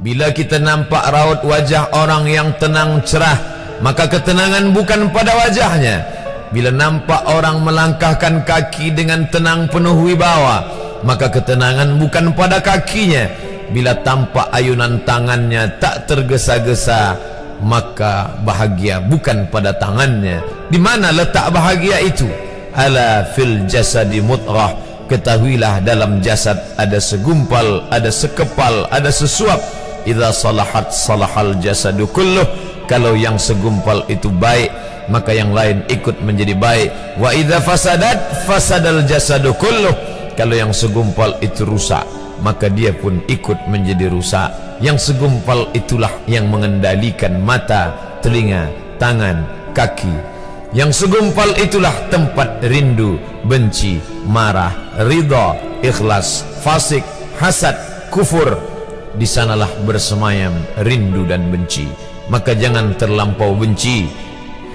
Bila kita nampak raut wajah orang yang tenang cerah, maka ketenangan bukan pada wajahnya. Bila nampak orang melangkahkan kaki dengan tenang penuh wibawa, maka ketenangan bukan pada kakinya. Bila tampak ayunan tangannya tak tergesa-gesa, maka bahagia bukan pada tangannya. Di mana letak bahagia itu? Ala fil jasadi mudghah. Ketahuilah dalam jasad ada segumpal, ada sekepal, ada sesuap. Idza salahat salahal jasadu kulluh. Kalau yang segumpal itu baik, maka yang lain ikut menjadi baik. Wa idza fasadat fasadal jasadu kulluh. Kalau yang segumpal itu rusak, maka dia pun ikut menjadi rusak. Yang segumpal itulah yang mengendalikan mata, telinga, tangan, kaki. Yang segumpal itulah tempat rindu, benci, marah, ridha, ikhlas, fasik, hasad, kufur. Di sanalah bersemayam rindu dan benci. Maka jangan terlampau benci.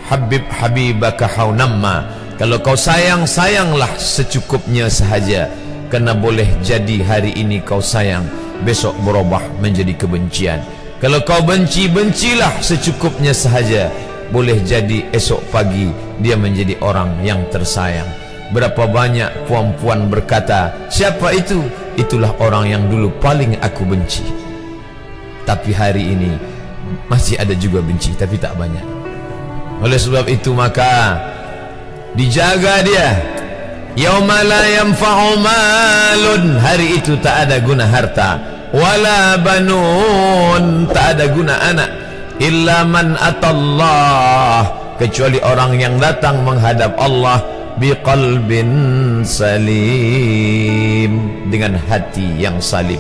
Habib habibaka haunamma. Kalau kau sayang, sayanglah secukupnya sahaja. Karena boleh jadi hari ini kau sayang, besok berubah menjadi kebencian. Kalau kau benci, bencilah secukupnya sahaja. Boleh jadi esok pagi dia menjadi orang yang tersayang. Berapa banyak puan-puan berkata, siapa itu? Itulah orang yang dulu paling aku benci. Tapi hari ini masih ada juga benci, tapi tak banyak. Oleh sebab itu maka dijaga dia. Yauma la yanfa'u malun. Hari itu tak ada guna harta, wala banun, tak ada guna anak, illa man atallah, kecuali orang yang datang menghadap Allah biqalbin salim, dengan hati yang salim.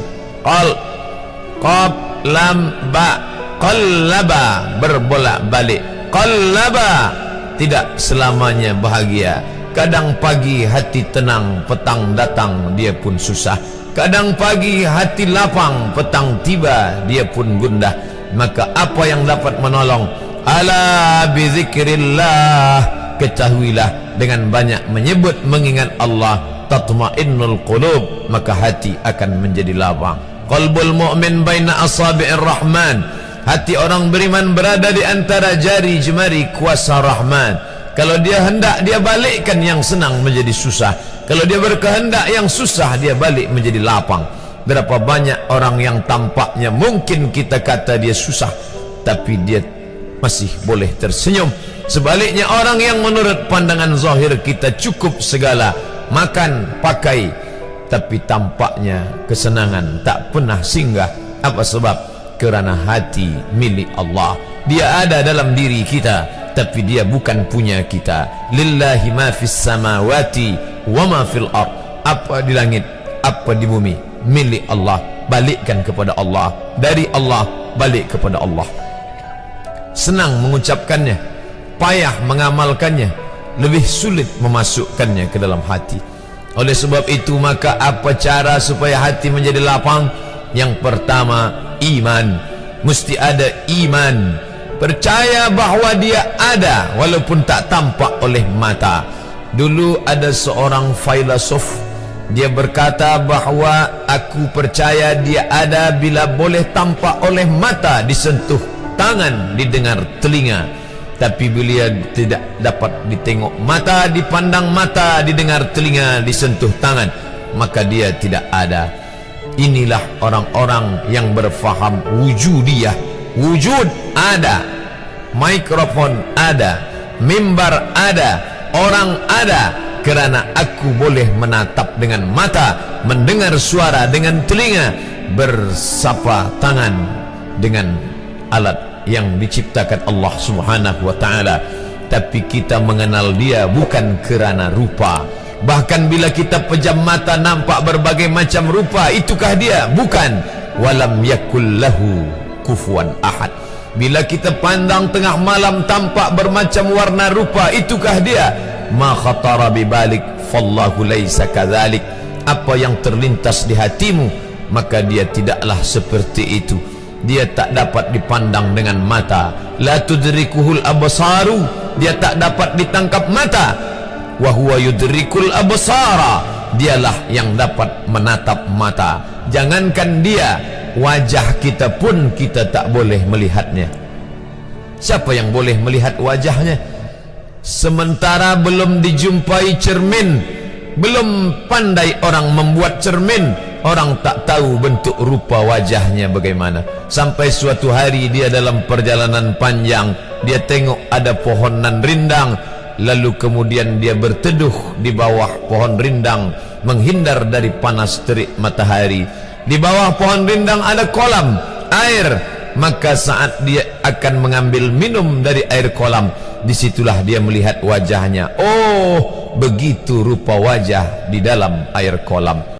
Qaf lam ba, qallaba, berbolak-balik. Qallaba, tidak selamanya bahagia. Kadang pagi hati tenang, petang datang dia pun susah. Kadang pagi hati lapang, petang tiba dia pun gundah. Maka apa yang dapat menolong? Ala bizikrillah, ketahuilah dengan banyak menyebut mengingat Allah, tatma'innul qulub, maka hati akan menjadi lapang. Qalbul mu'min baina asabi'ir rahman, hati orang beriman berada di antara jari jemari kuasa Rahman. Kalau dia hendak, dia balikkan yang senang menjadi susah. Kalau dia berkehendak yang susah, dia balik menjadi lapang. Berapa banyak orang yang tampaknya mungkin kita kata dia susah, tapi dia masih boleh tersenyum. Sebaliknya orang yang menurut pandangan zahir kita cukup segala, makan, pakai, tapi tampaknya kesenangan tak pernah singgah. Apa sebab? Kerana hati milik Allah. Dia ada dalam diri kita, tapi dia bukan punya kita. Lillahi ma fis samawati wa ma fil ard. Apa di langit, apa di bumi, milik Allah. Balikkan kepada Allah. Dari Allah balik kepada Allah. Senang mengucapkannya, payah mengamalkannya, lebih sulit memasukkannya ke dalam hati. Oleh sebab itu maka apa cara supaya hati menjadi lapang? Yang pertama, iman. Mesti ada iman, percaya bahawa dia ada walaupun tak tampak oleh mata. Dulu ada seorang filosof, dia berkata bahawa aku percaya dia ada bila boleh tampak oleh mata, disentuh tangan, didengar telinga. Tapi bila tidak dapat ditengok mata, dipandang mata, didengar telinga, disentuh tangan, maka dia tidak ada. Inilah orang-orang yang berfaham wujudiyah. Wujud ada, mikrofon ada, mimbar ada, orang ada, kerana aku boleh menatap dengan mata, mendengar suara dengan telinga, bersapa tangan dengan alat yang diciptakan Allah Subhanahu wa ta'ala. Tapi kita mengenal dia bukan kerana rupa. Bahkan bila kita pejam mata nampak berbagai macam rupa, itukah dia? Bukan. Walam yakul lahu kufuwan ahad. Bila kita pandang tengah malam tampak bermacam warna rupa, itukah dia? Ma khatara bibalik fallahu laisa kadzalik. Apa yang terlintas di hatimu, maka dia tidaklah seperti itu. Dia tak dapat dipandang dengan mata. La tudrikuhul absaru, dia tak dapat ditangkap mata. Wa huwa yudrikul absara, dialah yang dapat menatap mata. Jangankan dia, wajah kita pun kita tak boleh melihatnya. Siapa yang boleh melihat wajahnya? Sementara belum dijumpai cermin, belum pandai orang membuat cermin, orang tak tahu bentuk rupa wajahnya bagaimana. Sampai suatu hari dia dalam perjalanan panjang, dia tengok ada pohonan rindang, lalu kemudian dia berteduh di bawah pohon rindang, menghindar dari panas terik matahari. Di bawah pohon rindang ada kolam air, maka saat dia akan mengambil minum dari air kolam, disitulah dia melihat wajahnya. Oh, begitu rupa wajah di dalam air kolam.